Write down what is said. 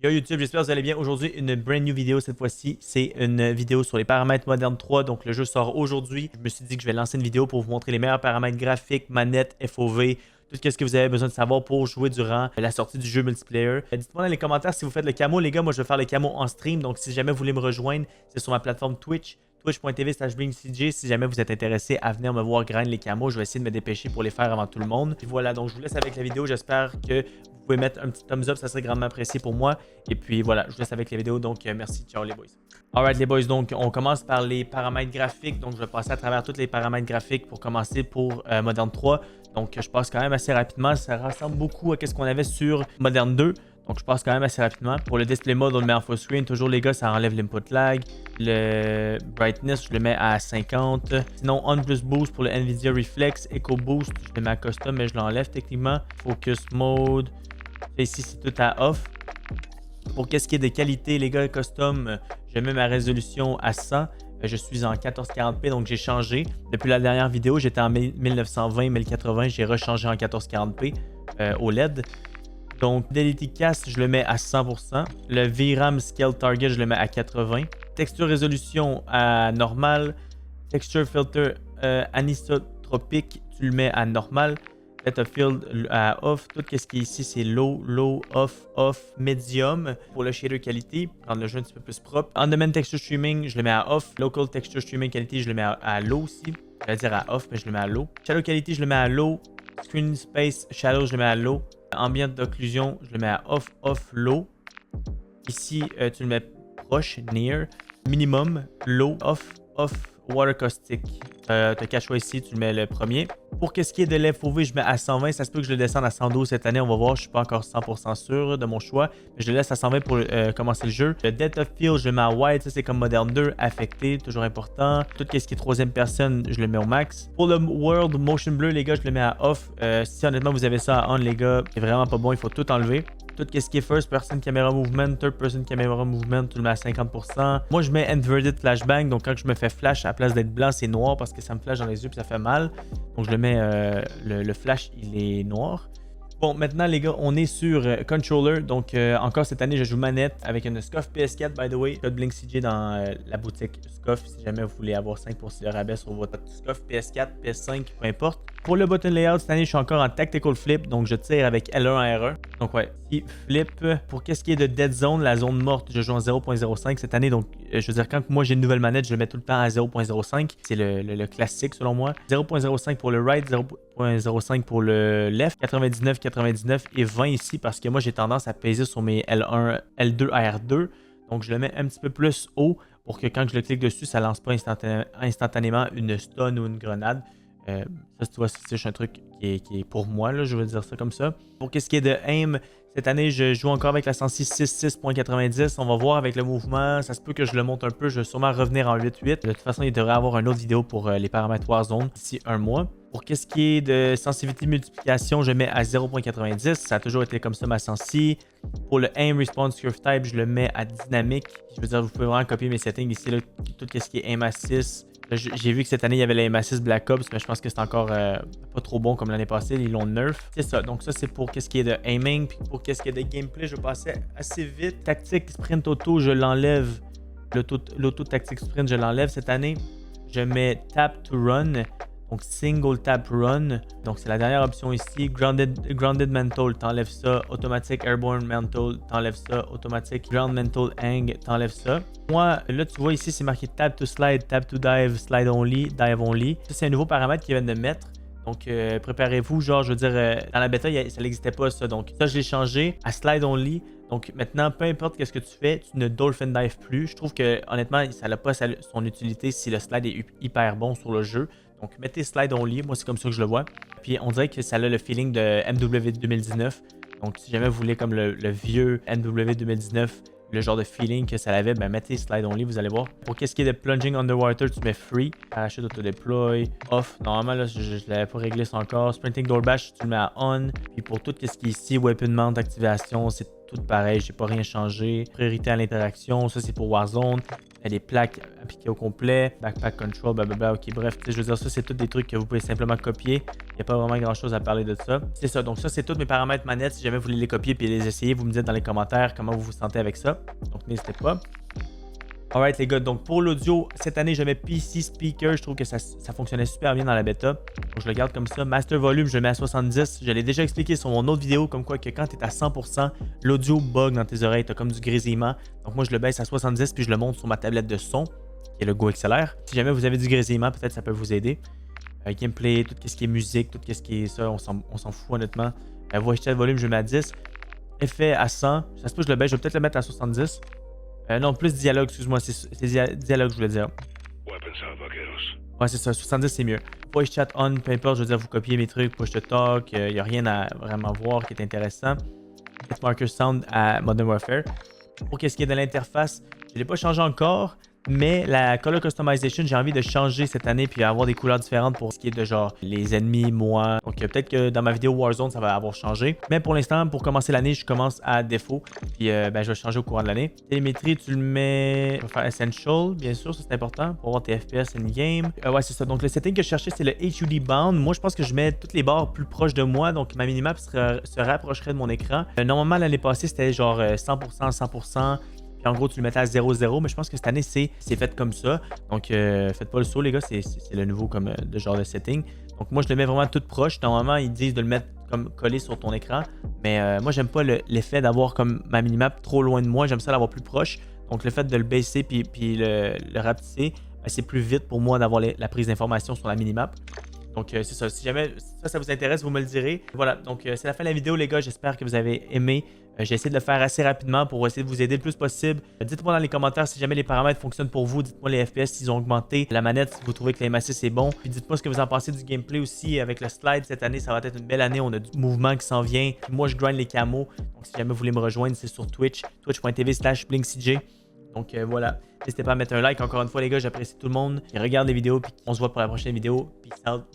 Yo YouTube, j'espère que vous allez bien. Aujourd'hui, une brand new vidéo cette fois-ci. C'est une vidéo sur les paramètres Modern 3. Donc, le jeu sort aujourd'hui. Je me suis dit que je vais lancer une vidéo pour vous montrer les meilleurs paramètres graphiques, manettes, FOV, tout ce que vous avez besoin de savoir pour jouer durant la sortie du jeu multiplayer. Dites-moi dans les commentaires si vous faites le camo. Les gars, moi, je vais faire le camo en stream. Donc, si jamais vous voulez me rejoindre, c'est sur ma plateforme Twitch. Twitch.tv/BlingCJ. Si jamais vous êtes intéressé à venir me voir grind les camos, je vais essayer de me dépêcher pour les faire avant tout le monde. Et voilà, donc je vous laisse avec la vidéo. J'espère que vous pouvez mettre un petit thumbs up, ça serait grandement apprécié pour moi. Et puis voilà, je vous laisse avec la vidéo. Donc merci, ciao les boys. Alright les boys, donc on commence par les paramètres graphiques. Donc je vais passer à travers tous les paramètres graphiques pour commencer pour Modern 3. Donc je passe quand même assez rapidement. Ça ressemble beaucoup à ce qu'on avait sur Modern 2. Donc je passe quand même assez rapidement. Pour le display mode, on le met en full screen. Toujours les gars, ça enlève l'input lag. Le brightness, je le mets à 50. Sinon, on plus boost pour le Nvidia Reflex. Echo boost, je le mets à custom, mais je l'enlève techniquement. Focus mode. Ici, c'est tout à off. Pour qu'est-ce qui est de qualité, les gars, custom, je mets ma résolution à 100. Je suis en 1440p, donc j'ai changé. Depuis la dernière vidéo, j'étais en 1920, 1080. J'ai rechangé en 1440p au LED. Donc, Fidelity Cast, je le mets à 100%. Le VRAM Scale Target, je le mets à 80. Texture résolution à normal. Texture filter anisotropique, tu le mets à normal. Depth of Field à off. Tout ce qui est ici, c'est low, low, off, off, medium. Pour le shader qualité, rendre le jeu un petit peu plus propre. On-demand texture streaming, je le mets à off. Local texture streaming qualité, je le mets à low aussi. Je vais dire à off, mais je le mets à low. Shadow quality, je le mets à low. Screen space shadow, je le mets à low. Ambient d'occlusion, je le mets à off, off, low. Ici, tu le mets proche, near. Minimum, low, off, off, water caustic. T'as qu'à choisir ici, tu le mets le premier. Pour ce qui est de l'FOV, je mets à 120. Ça se peut que je le descende à 112 cette année. On va voir, je suis pas encore 100% sûr de mon choix. Mais je le laisse à 120 pour commencer le jeu. Le Depth of Field, je le mets à wide. Ça, c'est comme Modern 2. Affecté, toujours important. Tout ce qui est troisième personne, je le mets au max. Pour le World Motion Blur, les gars, je le mets à off. Si honnêtement, vous avez ça à on, les gars, c'est vraiment pas bon. Il faut tout enlever. Tout ce qui est first person camera movement, third person camera movement, tu le mets à 50%. Moi, je mets inverted flashbang. Donc, quand je me fais flash, à la place d'être blanc, c'est noir parce que ça me flash dans les yeux et ça fait mal. Donc, je le mets, le flash, il est noir. Bon, maintenant, les gars, on est sur controller. Donc, encore cette année, je joue manette avec une SCUF PS4, by the way. Code BlingCJ dans la boutique SCUF si jamais vous voulez avoir 5% de rabais sur votre SCUF PS4, PS5, peu importe. Pour le button layout, cette année, je suis encore en tactical flip. Donc, je tire avec L1 à R1. Donc, ouais, ici, flip. Pour qu'est-ce qui est de dead zone, la zone morte, je joue en 0.05 cette année. Donc, je veux dire, quand moi j'ai une nouvelle manette, je le mets tout le temps à 0.05. C'est le classique selon moi. 0.05 pour le right, 0.05 pour le left, 99, 99 et 20 ici parce que moi j'ai tendance à peser sur mes L1, L2, R2. Donc, je le mets un petit peu plus haut pour que quand je le clique dessus, ça lance pas instantanément une stun ou une grenade. Ça, tu vois, c'est un truc qui est pour moi, là, je veux dire ça comme ça. Pour ce qui est de aim, cette année, je joue encore avec la Sensi 6.6.90. On va voir avec le mouvement. Ça se peut que je le monte un peu. Je vais sûrement revenir en 8.8. De toute façon, il devrait y avoir une autre vidéo pour les paramètres Warzone d'ici un mois. Pour ce qui est de sensibilité multiplication, je mets à 0.90. Ça a toujours été comme ça ma Sensi. Pour le aim response curve type, je le mets à dynamique. Je veux dire, vous pouvez vraiment copier mes settings ici, là, tout ce qui est aim assist. J'ai vu que cette année, il y avait la M6 Black Ops, mais je pense que c'est encore pas trop bon comme l'année passée. Ils l'ont nerf. C'est ça. Donc ça, c'est pour ce qui est de aiming. Puis pour ce qui est de gameplay, je vais passer assez vite. Tactique sprint auto, je l'enlève. L'auto tactique sprint, je l'enlève cette année. Je mets tap to run. Donc single tap run. Donc c'est la dernière option ici. Grounded mental, t'enlèves ça. Automatic airborne mental, t'enlèves ça. Automatic ground mental hang, t'enlèves ça. Moi, là tu vois ici c'est marqué tap to slide, tap to dive, slide only, dive only. Ça c'est un nouveau paramètre qu'ils viennent de mettre. Donc préparez-vous, genre je veux dire, dans la bêta ça n'existait pas ça. Donc ça je l'ai changé à slide only. Donc maintenant, peu importe ce que tu fais, tu ne dolphin dive plus. Je trouve que honnêtement, ça n'a pas son utilité si le slide est hyper bon sur le jeu. Donc, mettez slide only. Moi, c'est comme ça que je le vois. Puis, on dirait que ça a le feeling de MW 2019. Donc, si jamais vous voulez comme le vieux MW 2019, le genre de feeling que ça avait, ben mettez slide only, vous allez voir. Pour ce qui est de plunging underwater, tu mets free. Parachute auto-deploy, off. Normalement, là, je ne l'avais pas réglé ça encore. Sprinting door bash, tu le mets à on. Puis, pour tout ce qui est ici, weapon mount, activation, c'est tout pareil, j'ai pas rien changé. Priorité à l'interaction, ça c'est pour Warzone. Il y a des plaques appliquées au complet, backpack control, blablabla, ok, bref, je veux dire, ça c'est tous des trucs que vous pouvez simplement copier. Il n'y a pas vraiment grand chose à parler de ça. C'est ça, donc ça c'est tous mes paramètres manettes. Si jamais vous voulez les copier et les essayer, vous me dites dans les commentaires comment vous vous sentez avec ça. Donc n'hésitez pas. Alright les gars, donc pour l'audio, cette année je mets PC Speaker, je trouve que ça fonctionnait super bien dans la bêta. Donc je le garde comme ça. Master Volume, je le mets à 70. Je l'ai déjà expliqué sur mon autre vidéo, comme quoi que quand tu es à 100%, l'audio bug dans tes oreilles, tu as comme du grésillement. Donc moi je le baisse à 70 puis je le monte sur ma tablette de son, qui est le Go XLR. Si jamais vous avez du grésillement, peut-être ça peut vous aider. Gameplay, tout ce qui est musique, tout ce qui est ça, on s'en fout honnêtement. Voice chat volume, je le mets à 10. Effet à 100. Ça se peut que je le baisse, je vais peut-être le mettre à 70. Non, plus dialogue, excuse-moi, c'est dialogue, je voulais dire. Ouais, c'est ça, 70 c'est mieux. Voice chat on, peu importe, je veux dire, vous copiez mes trucs, push to talk, il n'y a rien à vraiment voir qui est intéressant. Marker sound à Modern Warfare. Pour ce qui est de l'interface, je ne l'ai pas changé encore, mais la color customization, j'ai envie de changer cette année puis avoir des couleurs différentes pour ce qui est de genre les ennemis, moi. Donc peut-être que dans ma vidéo Warzone, ça va avoir changé. Mais pour l'instant, pour commencer l'année, je commence à défaut. Puis je vais changer au courant de l'année. Télémétrie, tu le mets... Je vais faire Essential, bien sûr, ça c'est important pour avoir tes FPS in-game. Ouais, c'est ça. Donc le setting que je cherchais, c'est le HUD Bound. Moi, je pense que je mets toutes les barres plus proches de moi. Donc ma minimap se rapprocherait de mon écran. Normalement, l'année passée, c'était genre 100%, 100%. En gros, tu le mettais à 0,0, mais je pense que cette année, c'est fait comme ça. Donc, faites pas le saut, les gars, c'est le nouveau comme de genre de setting. Donc, moi, je le mets vraiment tout proche. Normalement, ils disent de le mettre comme collé sur ton écran. Mais moi, j'aime pas l'effet d'avoir comme ma minimap trop loin de moi. J'aime ça l'avoir plus proche. Donc, le fait de le baisser puis le rapetisser, ben, c'est plus vite pour moi d'avoir la prise d'information sur la minimap. Donc, c'est ça. Si jamais ça vous intéresse, vous me le direz. Voilà, donc c'est la fin de la vidéo, les gars. J'espère que vous avez aimé. J'ai essayé de le faire assez rapidement pour essayer de vous aider le plus possible. Dites-moi dans les commentaires si jamais les paramètres fonctionnent pour vous. Dites-moi les FPS s'ils ont augmenté. La manette, si vous trouvez que l'Aim-Assist est bon. Puis dites-moi ce que vous en pensez du gameplay aussi avec le slide. Cette année, ça va être une belle année. On a du mouvement qui s'en vient. Puis moi, je grind les camos. Donc, si jamais vous voulez me rejoindre, c'est sur Twitch. Twitch.tv/BlinkCJ. Donc voilà, n'hésitez pas à mettre un like. Encore une fois, les gars, j'apprécie tout le monde. Et regarde les vidéos. Puis on se voit pour la prochaine vidéo. Peace out.